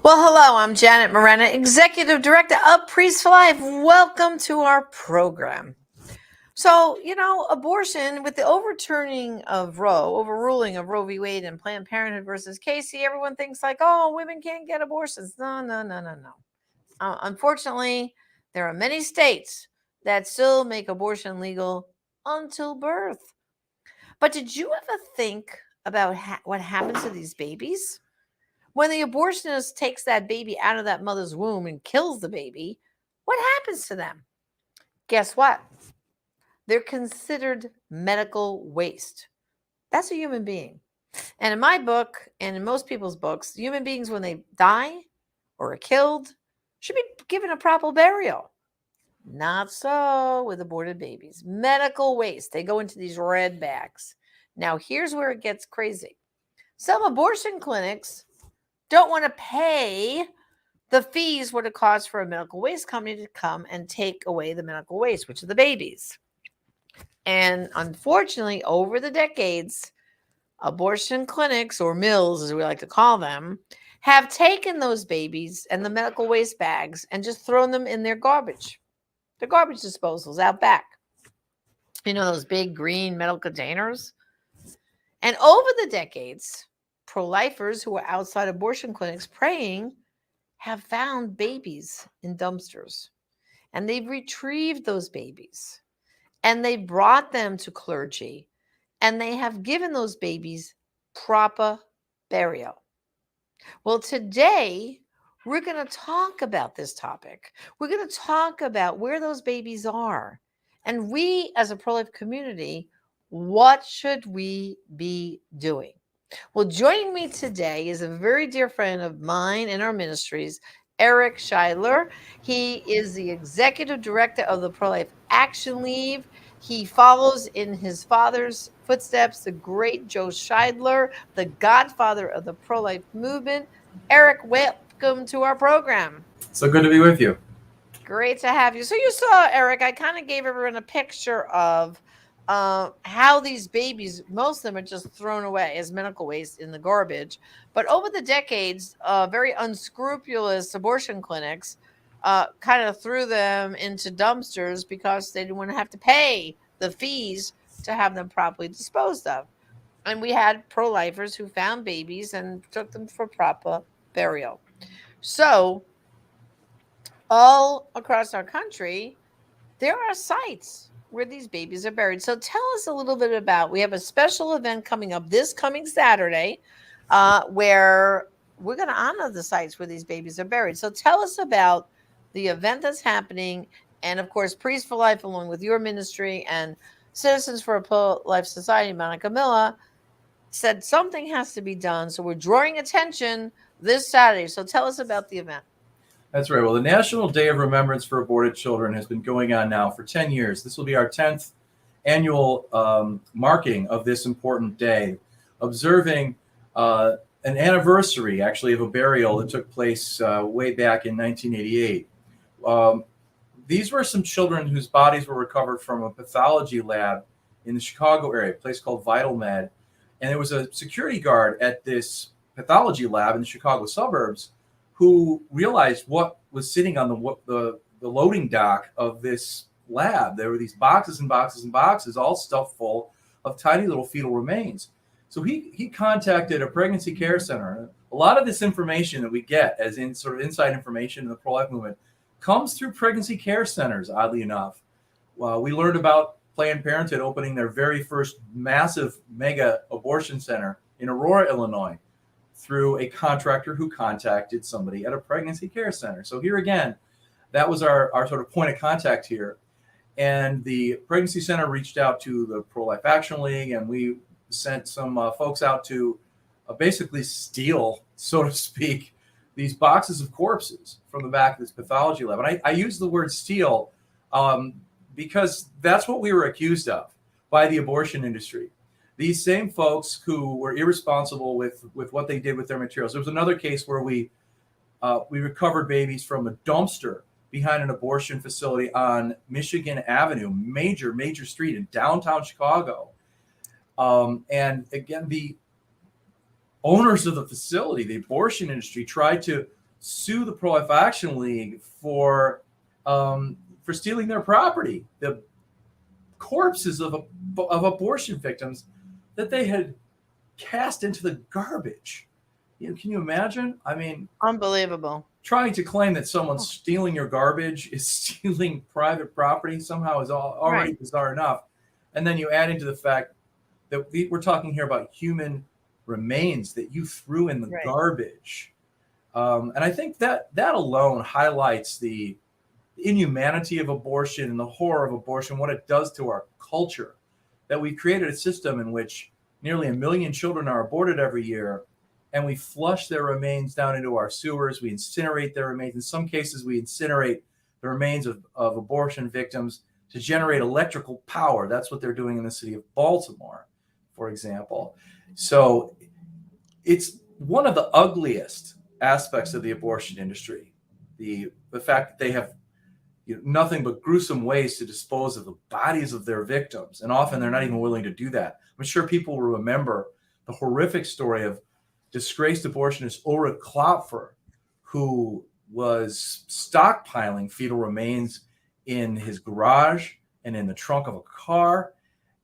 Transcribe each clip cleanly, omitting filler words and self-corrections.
Well, hello, I'm Janet Morana, Executive Director of Priests for Life. Welcome to our program. So, abortion with the overruling of Roe v. Wade and Planned Parenthood versus Casey, everyone thinks like, oh, women can't get abortions. No. Unfortunately, there are many states that still make abortion legal until birth. But did you ever think about what happens to these babies? When the abortionist takes that baby out of that mother's womb and kills the baby, what happens to them? Guess what? They're considered medical waste. That's a human being. And in my book, and in most people's books, human beings, when they die or are killed, should be given a proper burial. Not so with aborted babies. Medical waste. They go into these red bags. Now, here's where it gets crazy. Some abortion clinics don't want to pay the fees what it costs for a medical waste company to come and take away the medical waste, which are the babies. And unfortunately, over the decades, abortion clinics, or mills as we like to call them, have taken those babies and the medical waste bags and just thrown them in their garbage disposals out back. You know, those big green metal containers? And over the decades, pro-lifers who are outside abortion clinics praying have found babies in dumpsters. And they've retrieved those babies. And they brought them to clergy. And they have given those babies proper burial. Well, today, we're going to talk about this topic. We're going to talk about where those babies are. And we, as a pro-life community, what should we be doing? Well, joining me today is a very dear friend of mine in our ministries, Joe Scheidler. He is the executive director of the Pro-Life Action League. He follows in his father's footsteps, the great Joe Scheidler, the godfather of the pro-life movement. Eric, welcome to our program. So good to be with you. Great to have you. So you saw, Eric, I kind of gave everyone a picture of how these babies, most of them are just thrown away as medical waste in the garbage. But over the decades, very unscrupulous abortion clinics kind of threw them into dumpsters because they didn't want to have to pay the fees to have them properly disposed of. And we had pro-lifers who found babies and took them for proper burial. So all across our country, there are sites where these babies are buried. So tell us a little bit about, we have a special event coming up this coming Saturday where we're going to honor the sites where these babies are buried. So tell us about the event that's happening. And of course, Priests for Life, along with your ministry and Citizens for a Pro-Life Society, Monica Miller, said something has to be done. So we're drawing attention this Saturday. So tell us about the event. That's right. Well, the National Day of Remembrance for Aborted Children has been going on now for 10 years. This will be our 10th annual marking of this important day, observing an anniversary, actually, of a burial that took place way back in 1988. These were some children whose bodies were recovered from a pathology lab in the Chicago area, a place called Vital Med. And there was a security guard at this pathology lab in the Chicago suburbs who realized what was sitting on the loading dock of this lab. There were these boxes and boxes and boxes, all stuffed full of tiny little fetal remains. So he contacted a pregnancy care center. A lot of this information that we get as in sort of inside information in the pro-life movement comes through pregnancy care centers, oddly enough. We learned about Planned Parenthood opening their very first massive mega abortion center in Aurora, Illinois, through a contractor who contacted somebody at a pregnancy care center. So here again, that was our sort of point of contact here. And the pregnancy center reached out to the Pro-Life Action League, and we sent some folks out to basically steal, so to speak, these boxes of corpses from the back of this pathology lab. And I use the word steal because that's what we were accused of by the abortion industry. These same folks who were irresponsible with what they did with their materials. There was another case where we recovered babies from a dumpster behind an abortion facility on Michigan Avenue, major street in downtown Chicago. And again, the owners of the facility, the abortion industry, tried to sue the Pro-Life Action League for stealing their property, the corpses of abortion victims that they had cast into the garbage. Can you imagine? I mean, unbelievable. Trying to claim that someone's stealing your garbage is stealing private property somehow is already bizarre enough. And then you add into the fact that we're talking here about human remains that you threw in the garbage. And I think that alone highlights the inhumanity of abortion and the horror of abortion, what it does to our culture, that we created a system in which nearly 1 million children are aborted every year, and we flush their remains down into our sewers. We incinerate their remains. In some cases, we incinerate the remains of abortion victims to generate electrical power. That's what they're doing in the city of Baltimore, for example. So it's one of the ugliest aspects of the abortion industry, the fact that they have nothing but gruesome ways to dispose of the bodies of their victims. And often they're not even willing to do that. I'm sure people will remember the horrific story of disgraced abortionist Ulrich Klopfer, who was stockpiling fetal remains in his garage and in the trunk of a car.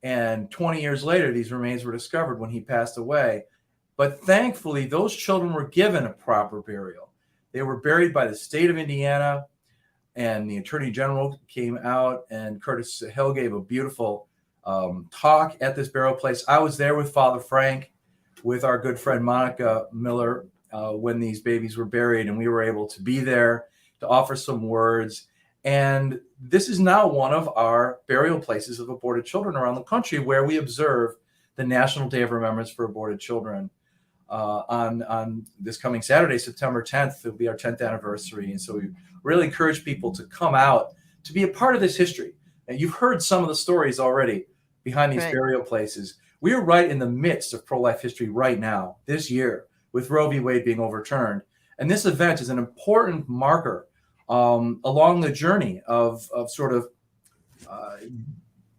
And 20 years later, these remains were discovered when he passed away. But thankfully, those children were given a proper burial. They were buried by the state of Indiana, and the Attorney General came out, and Curtis Hill gave a beautiful talk at this burial place. I was there with Father Frank, with our good friend Monica Miller, when these babies were buried, and we were able to be there to offer some words. And this is now one of our burial places of aborted children around the country, where we observe the National Day of Remembrance for Aborted Children on this coming Saturday, September 10th. It'll be our 10th anniversary. And so we really encourage people to come out to be a part of this history. And you've heard some of the stories already behind these burial places. We are right in the midst of pro-life history right now, this year, with Roe v. Wade being overturned. And this event is an important marker along the journey of sort of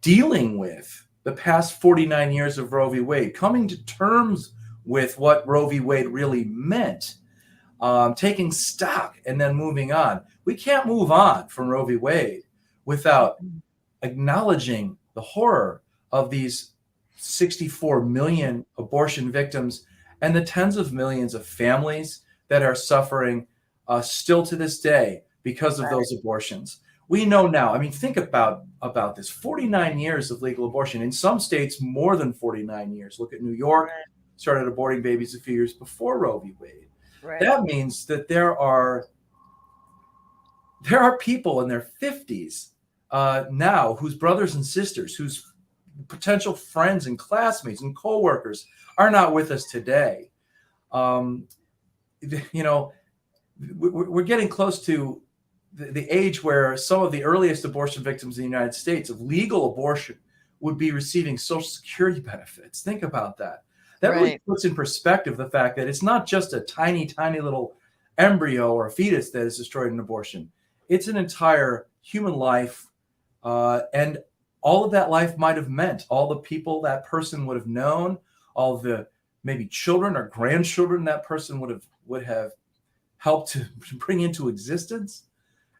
dealing with the past 49 years of Roe v. Wade, coming to terms with what Roe v. Wade really meant, taking stock and then moving on. We can't move on from Roe v. Wade without acknowledging the horror of these 64 million abortion victims and the tens of millions of families that are suffering still to this day because of those abortions. We know now, I mean, think about this, 49 years of legal abortion. In some states, more than 49 years. Look at New York, started aborting babies a few years before Roe v. Wade. That means that there are people in their 50s now whose brothers and sisters, whose potential friends and classmates and coworkers are not with us today. We're getting close to the age where some of the earliest abortion victims in the United States of legal abortion would be receiving Social Security benefits. Think about that. That really puts in perspective the fact that it's not just a tiny, tiny little embryo or a fetus that is destroyed in abortion. It's an entire human life, and all of that life might have meant, all the people that person would have known, all the maybe children or grandchildren that person would have helped to bring into existence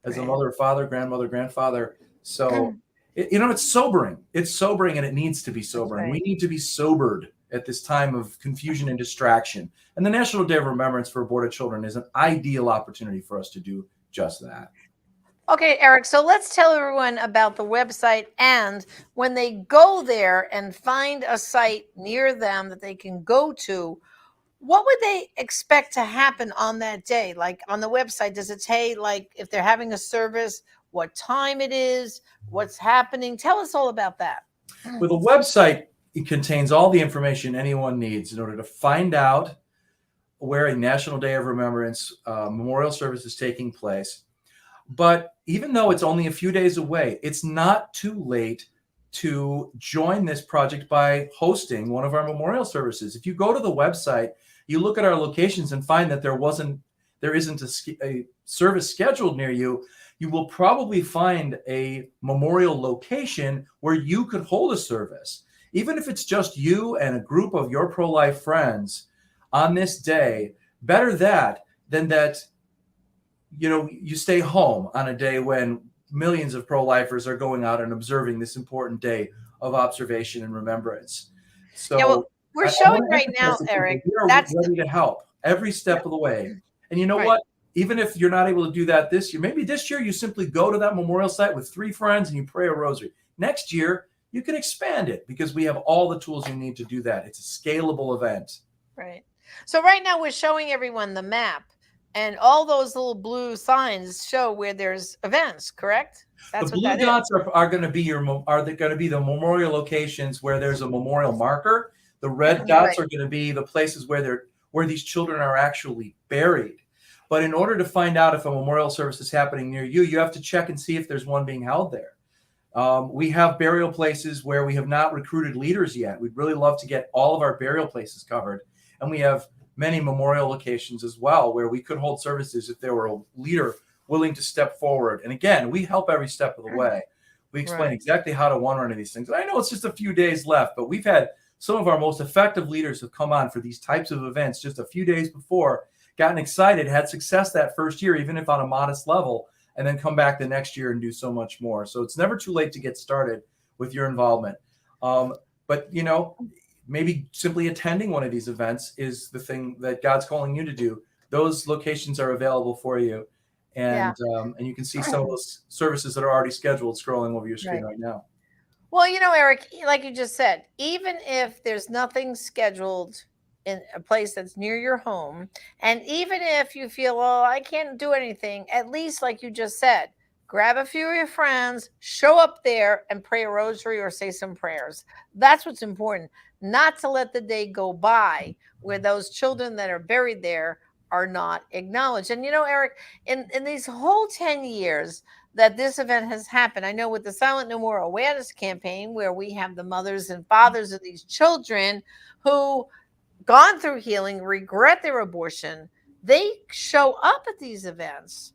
as a mother, father, grandmother, grandfather. So, it's sobering. It's sobering, and it needs to be sobering. We need to be sobered at this time of confusion and distraction. And the National Day of Remembrance for Aborted Children is an ideal opportunity for us to do just that. Okay, Eric, so let's tell everyone about the website, and when they go there and find a site near them that they can go to, what would they expect to happen on that day? Like on the website, does it say like if they're having a service, what time it is, what's happening? Tell us all about that. Well, the website, it contains all the information anyone needs in order to find out where a National Day of Remembrance memorial service is taking place. But even though it's only a few days away, it's not too late to join this project by hosting one of our memorial services. If you go to the website, you look at our locations and find that there isn't a service scheduled near you, you will probably find a memorial location where you could hold a service. Even if it's just you and a group of your pro-life friends on this day, better that than that you stay home on a day when millions of pro-lifers are going out and observing this important day of observation and remembrance. Yeah, well, So we're I showing want to right emphasize now, to people, Eric, we are that's ready to help every step of the way. And you know right. what? Even if you're not able to do that this year, maybe this year you simply go to that memorial site with 3 friends and you pray a rosary. Next year, you can expand it because we have all the tools you need to do that. It's a scalable event. Right. So right now we're showing everyone the map, and all those little blue signs show where there's events, correct? The That's what blue that is. dots are going to be the memorial locations where there's a memorial marker. The red dots Right. are going to be the places where these children are actually buried. But in order to find out if a memorial service is happening near you, you have to check and see if there's one being held there. We have burial places where we have not recruited leaders yet. We'd really love to get all of our burial places covered. And we have many memorial locations as well where we could hold services if there were a leader willing to step forward. And again, we help every step of the way. We explain exactly how to run these things. And I know it's just a few days left, but we've had some of our most effective leaders have come on for these types of events just a few days before, gotten excited, had success that first year, even if on a modest level, and then come back the next year and do so much more. So it's never too late to get started with your involvement. But, maybe simply attending one of these events is the thing that God's calling you to do. Those locations are available for you. And you can see some of those services that are already scheduled scrolling over your screen right now. Well, Eric, like you just said, even if there's nothing scheduled in a place that's near your home, and even if you feel, well, I can't do anything, at least, like you just said, grab a few of your friends, show up there and pray a rosary or say some prayers. That's what's important, not to let the day go by where those children that are buried there are not acknowledged. And, Eric, in these whole 10 years, that this event has happened. I know with the Silent No More awareness campaign, where we have the mothers and fathers of these children who gone through healing, regret their abortion, they show up at these events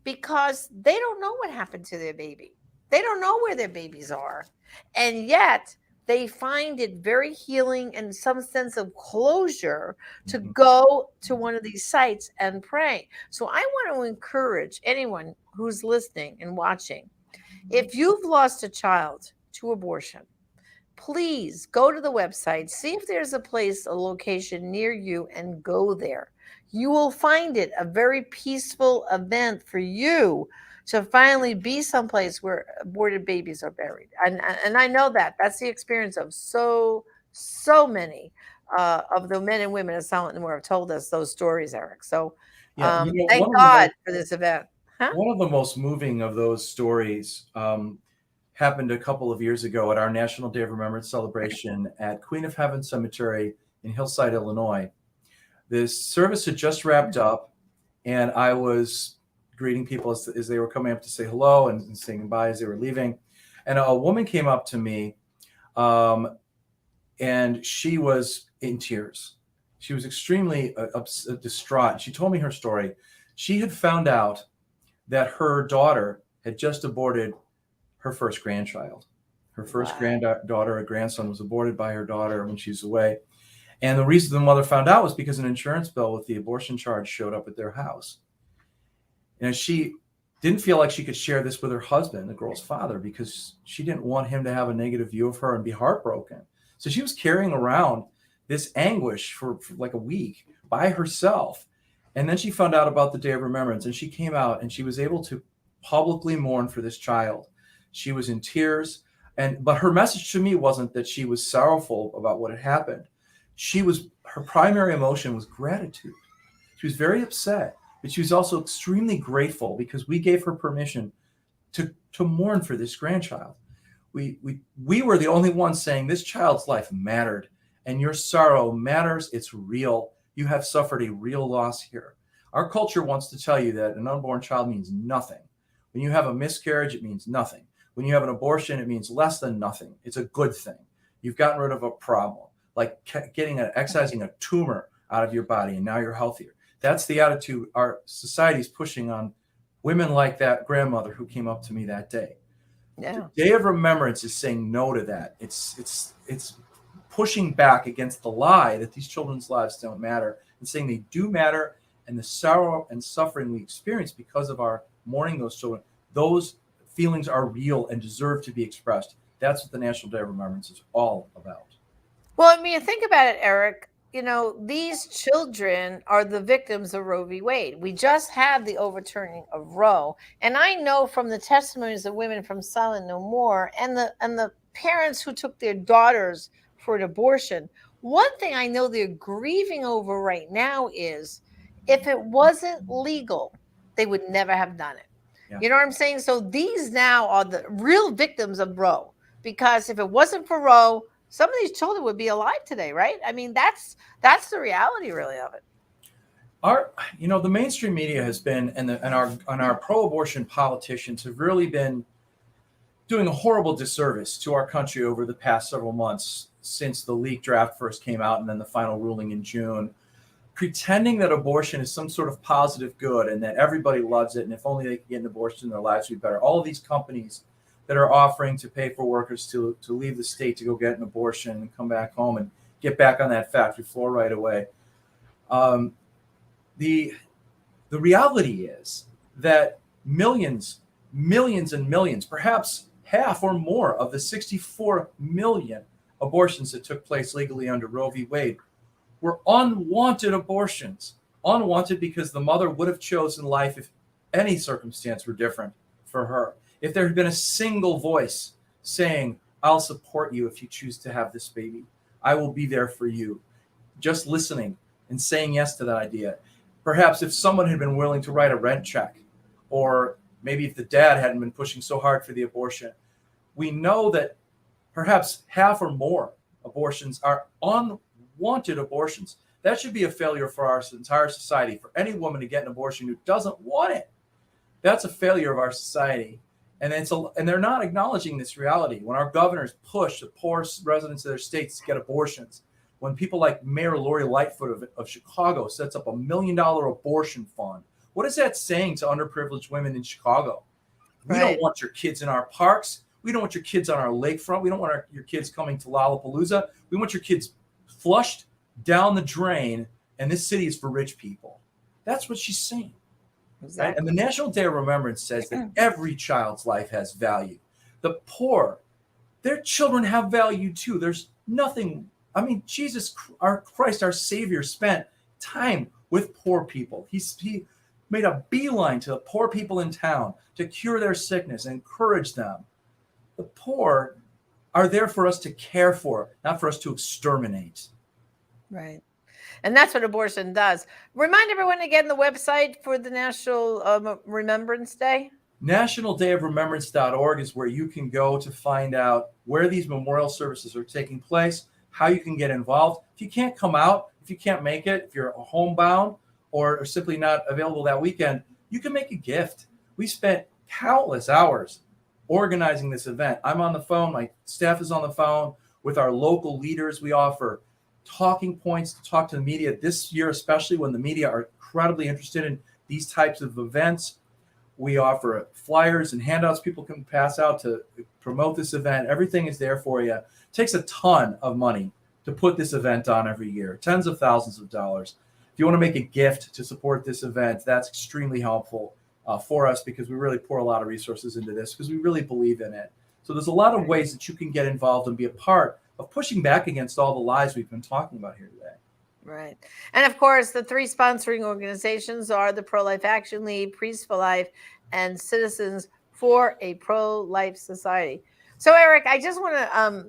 because they don't know what happened to their baby. They don't know where their babies are. And yet they find it very healing and some sense of closure to go to one of these sites and pray. So I want to encourage anyone who's listening and watching, if you've lost a child to abortion, please go to the website, see if there's a place, a location near you, and go there. You will find it a very peaceful event for you to finally be someplace where aborted babies are buried. And I know that's the experience of so many of the men and women of Silent No More have told us those stories, Eric. So thank God for this event. One of the most moving of those stories happened a couple of years ago at our National Day of Remembrance celebration at Queen of Heaven Cemetery in Hillside, Illinois. This service had just wrapped up, and I was greeting people as they were coming up to say hello and saying goodbye as they were leaving. And a woman came up to me, and she was in tears. She was extremely distraught. She told me her story. She had found out that her daughter had just aborted her first grandchild. Her first granddaughter or grandson was aborted by her daughter when she was away. And the reason the mother found out was because an insurance bill with the abortion charge showed up at their house. And she didn't feel like she could share this with her husband, the girl's father, because she didn't want him to have a negative view of her and be heartbroken. So she was carrying around this anguish for like a week by herself. And then she found out about the Day of Remembrance, and she came out and she was able to publicly mourn for this child. She was in tears, but her message to me wasn't that she was sorrowful about what had happened. Her primary emotion was gratitude. She was very upset, but she was also extremely grateful because we gave her permission to mourn for this grandchild. We were the only ones saying this child's life mattered, and your sorrow matters. It's real. You have suffered a real loss here. Our culture wants to tell you that an unborn child means nothing. When you have a miscarriage, it means nothing. When you have an abortion, it means less than nothing. It's a good thing. You've gotten rid of a problem, like excising a tumor out of your body, and now you're healthier. That's the attitude our society is pushing on women like that grandmother who came up to me that day. Yeah. The Day of Remembrance is saying no to that. It's pushing back against the lie that these children's lives don't matter and saying they do matter, and the sorrow and suffering we experience because of our mourning those children, those feelings are real and deserve to be expressed. That's what the National Day of Remembrance is all about. Well, I mean, think about it, Eric. These children are the victims of Roe v. Wade. We just had the overturning of Roe, and I know from the testimonies of women from Silent No More and the parents who took their daughters for an abortion. One thing I know they're grieving over right now is if it wasn't legal, they would never have done it. Yeah. You know what I'm saying? So these now are the real victims of Roe, because if it wasn't for Roe, some of these children would be alive today, right? I mean, that's the reality, really, of it. The mainstream media has been, and our pro-abortion politicians have really been doing a horrible disservice to our country over the past several months since the leaked draft first came out and then the final ruling in June, pretending that abortion is some sort of positive good and that everybody loves it, and if only they could get an abortion, their lives would be better. All of these companies that are offering to pay for workers to leave the state to go get an abortion and come back home and get back on that factory floor right away. The reality is that millions and millions, perhaps half or more of the 64 million abortions that took place legally under Roe v. Wade were unwanted abortions. Unwanted because the mother would have chosen life if any circumstance were different for her. If there had been a single voice saying, I'll support you if you choose to have this baby. I will be there for you. Just listening and saying yes to that idea. Perhaps if someone had been willing to write a rent check, or maybe if the dad hadn't been pushing so hard for the abortion. We know that perhaps half or more abortions are unwanted abortions. That should be a failure for our entire society. For any woman to get an abortion who doesn't want it, that's a failure of our society. And they're not acknowledging this reality. When our governors push the poor residents of their states to get abortions, when people like Mayor Lori Lightfoot of Chicago sets up $1 million abortion fund, what is that saying to underprivileged women in Chicago? We don't want your kids in our parks. We don't want your kids on our lakefront. We don't want your kids coming to Lollapalooza. We want your kids flushed down the drain, and this city is for rich people. That's what she's saying. Exactly. Right? And the National Day of Remembrance says that every child's life has value. The poor, their children have value too. There's nothing. I mean, Jesus, our Christ, our Savior, spent time with poor people. He made a beeline to the poor people in town to cure their sickness and encourage them. The poor are there for us to care for, not for us to exterminate. Right. And that's what abortion does. Remind everyone again the website for the National Remembrance Day. NationalDayofRemembrance.org is where you can go to find out where these memorial services are taking place, how you can get involved. If you can't come out, if you can't make it, if you're homebound or simply not available that weekend, you can make a gift. We spent countless hours organizing this event. I'm on the phone. My staff is on the phone with our local leaders. We offer talking points to talk to the media this year, especially when the media are incredibly interested in these types of events. We offer flyers and handouts people can pass out to promote this event. Everything is there for you. It takes a ton of money to put this event on every year, tens of thousands of dollars. If you want to make a gift to support this event, that's extremely helpful for us, because we really pour a lot of resources into this because we really believe in it. So there's a lot of ways that you can get involved and be a part of pushing back against all the lies we've been talking about here today. Right. And of course, the three sponsoring organizations are the Pro-Life Action League, Priests for Life, and Citizens for a Pro-Life Society. So, Eric, I just want to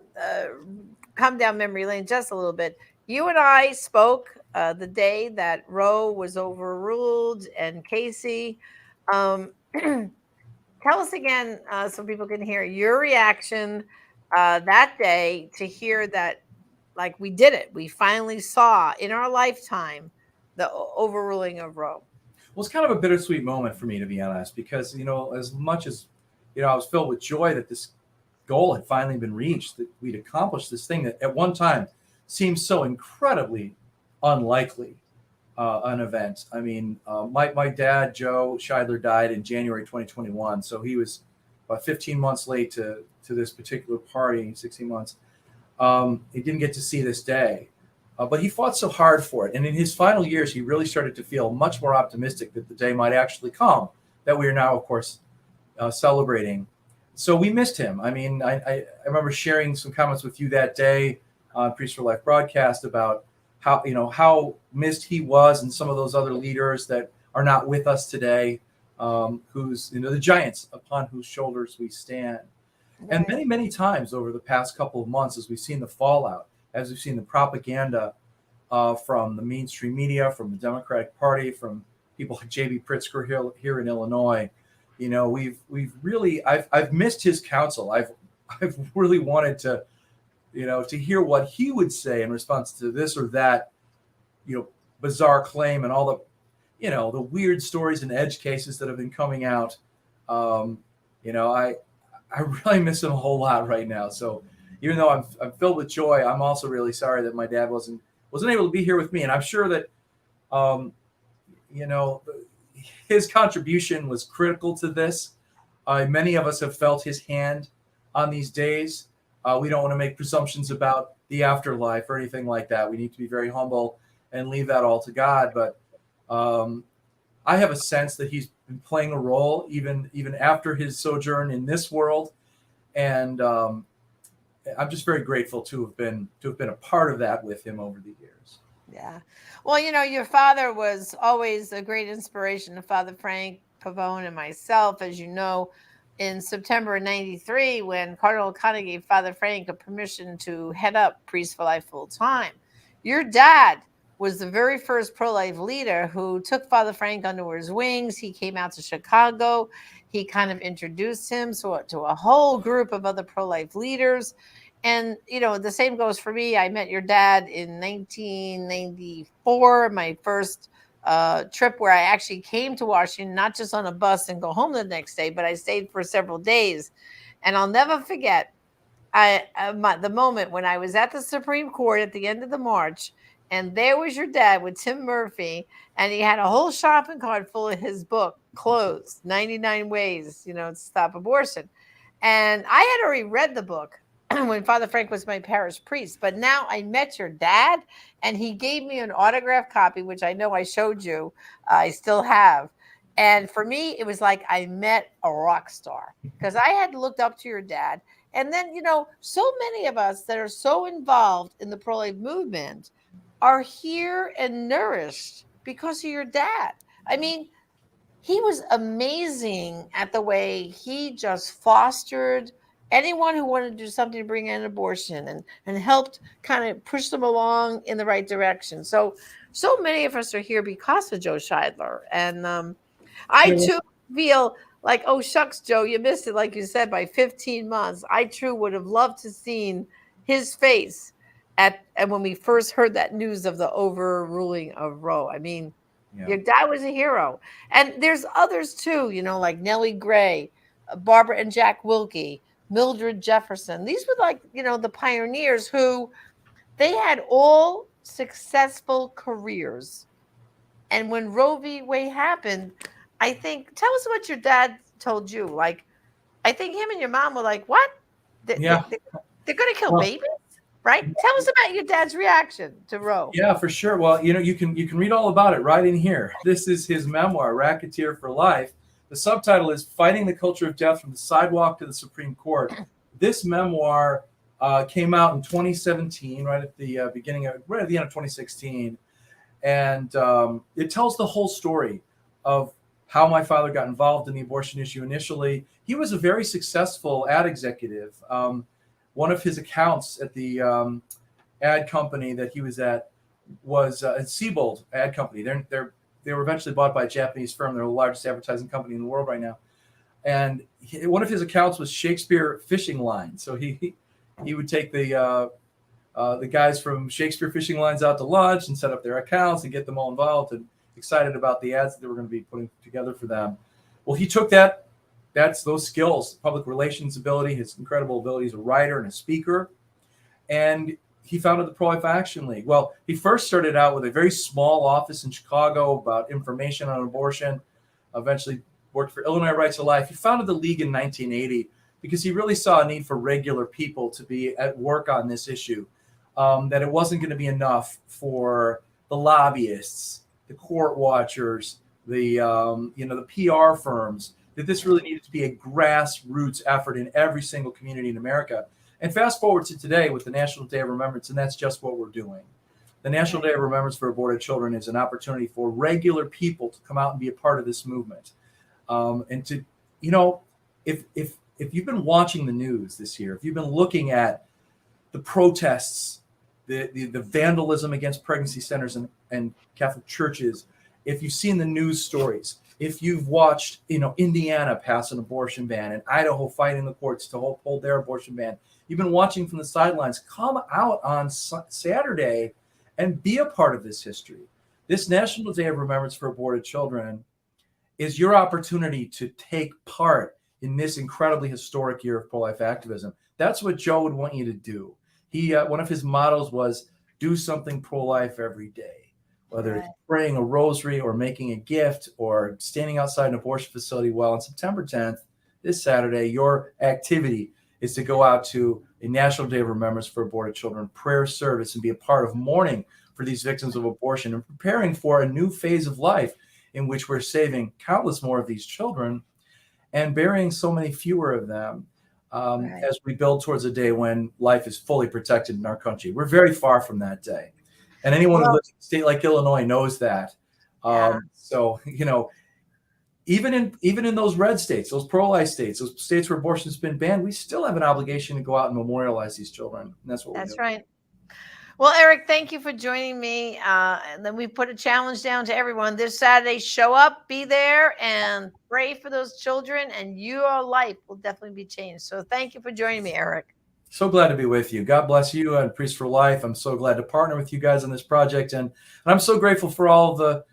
come down memory lane just a little bit. You and I spoke the day that Roe was overruled, and Casey. Tell us again so people can hear your reaction that day to hear that, like, we did it. We finally saw in our lifetime the overruling of Roe. Well, it's kind of a bittersweet moment for me, to be honest, because, as much as, I was filled with joy that this goal had finally been reached, that we'd accomplished this thing that at one time seemed so incredibly unlikely an event. I mean, my dad, Joe Scheidler, died in January 2021. So he was about 15 months late to this particular party, 16 months. He didn't get to see this day. But he fought so hard for it. And in his final years, he really started to feel much more optimistic that the day might actually come that we are now, of course, celebrating. So we missed him. I mean, I remember sharing some comments with you that day on Priest for Life broadcast about how missed he was, and some of those other leaders that are not with us today, who's the giants upon whose shoulders we stand. Right. And many, many times over the past couple of months, as we've seen the fallout, as we've seen the propaganda from the mainstream media, from the Democratic Party, from people like J.B. Pritzker here in Illinois, we've really I've missed his counsel. I've really wanted to to hear what he would say in response to this or that bizarre claim, and all the weird stories and edge cases that have been coming out. I really miss him a whole lot right now. So even though I'm filled with joy, I'm also really sorry that my dad wasn't able to be here with me. And I'm sure that his contribution was critical to this. Many of us have felt his hand on these days. We don't want to make presumptions about the afterlife or anything like that. We need to be very humble and leave that all to God. But I have a sense that he's been playing a role even after his sojourn in this world, and I'm just very grateful to have been a part of that with him over the years. Yeah. Well, your father was always a great inspiration to Father Frank Pavone and myself, as you know. In September of 93, when Cardinal O'Connor gave Father Frank a permission to head up Priest for Life full time, your dad was the very first pro-life leader who took Father Frank under his wings. He came out to Chicago. He kind of introduced him to a whole group of other pro-life leaders. And, the same goes for me. I met your dad in 1994, my first trip where I actually came to Washington, not just on a bus and go home the next day, but I stayed for several days. And I'll never forget the moment when I was at the Supreme Court at the end of the march, and there was your dad with Tim Murphy, and he had a whole shopping cart full of his book, Closed, 99 Ways, to Stop Abortion. And I had already read the book when Father Frank was my parish priest, but now I met your dad, and he gave me an autographed copy, which I know I showed you. I still have. And for me, it was like I met a rock star, because I had looked up to your dad. And then, so many of us that are so involved in the pro-life movement are here and nourished because of your dad. I mean, he was amazing at the way he just fostered anyone who wanted to do something to bring in abortion, and helped kind of push them along in the right direction. So many of us are here because of Joe Scheidler. And I too feel like, oh, shucks, Joe, you missed it, like you said, by 15 months. I too would have loved to seen his face and when we first heard that news of the overruling of Roe. I mean, your dad was a hero. And there's others too, like Nellie Gray, Barbara and Jack Wilkie, Mildred Jefferson. These were like, the pioneers who they had all successful careers. And when Roe v. Wade happened, I think, tell us what your dad told you. Like, I think him and your mom were like, what? They're going to kill babies? Right? Tell us about your dad's reaction to Roe. Yeah, for sure. Well, you can read all about it right in here. This is his memoir, Racketeer for Life. The subtitle is Fighting the Culture of Death from the Sidewalk to the Supreme Court. This memoir came out in 2017, right at the end of 2016. And it tells the whole story of how my father got involved in the abortion issue initially. He was a very successful ad executive. One of his accounts at the ad company that he was at was Siebold Ad Company. They were eventually bought by a Japanese firm. They're the largest advertising company in the world right now. And one of his accounts was Shakespeare Fishing Line. So he would take the guys from Shakespeare Fishing Lines out to lunch and set up their accounts and get them all involved and excited about the ads that they were going to be putting together for them. Well, he took those skills, public relations ability, his incredible ability as a writer and a speaker, and he founded the Pro-Life Action League. Well, he first started out with a very small office in Chicago about information on abortion, eventually worked for Illinois Right to Life. He founded the league in 1980 because he really saw a need for regular people to be at work on this issue. that it wasn't going to be enough for the lobbyists, the court watchers, the the PR firms, that this really needed to be a grassroots effort in every single community in America. And fast forward to today with the National Day of Remembrance, and that's just what we're doing. The National Day of Remembrance for Aborted Children is an opportunity for regular people to come out and be a part of this movement. And to, if you've been watching the news this year, if you've been looking at the protests, the vandalism against pregnancy centers and Catholic churches, if you've seen the news stories, if you've watched, Indiana pass an abortion ban and Idaho fighting the courts to hold their abortion ban, you've been watching from the sidelines, come out on Saturday and be a part of this history. This National Day of Remembrance for Aborted Children is your opportunity to take part in this incredibly historic year of pro-life activism. That's what Joe would want you to do. He one of his mottos was, do something pro-life every day. Whether it's praying a rosary or making a gift or standing outside an abortion facility. Well, on September 10th, this Saturday, your activity is to go out to a National Day of Remembrance for Aborted Children prayer service and be a part of mourning for these victims of abortion and preparing for a new phase of life in which we're saving countless more of these children and burying so many fewer of them as we build towards a day when life is fully protected in our country. We're very far from that day. And anyone who lives in a state like Illinois knows that. So, even in those red states, those pro-life states, those states where abortion's been banned, we still have an obligation to go out and memorialize these children. And that's what we're doing. That's right. Well, Eric, thank you for joining me. And then we put a challenge down to everyone this Saturday. Show up, be there, and pray for those children, and your life will definitely be changed. So thank you for joining me, Eric. So glad to be with you. God bless you and Priest for Life. I'm so glad to partner with you guys on this project. And I'm so grateful for all the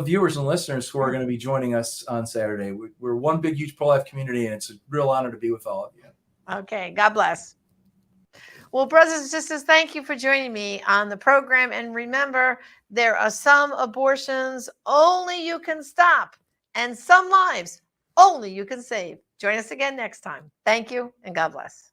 viewers and listeners who are going to be joining us on Saturday. We're one big, huge pro-life community, and it's a real honor to be with all of you. Okay. God bless. Well, brothers and sisters, thank you for joining me on the program. And remember, there are some abortions only you can stop, and some lives only you can save. Join us again next time. Thank you, and God bless.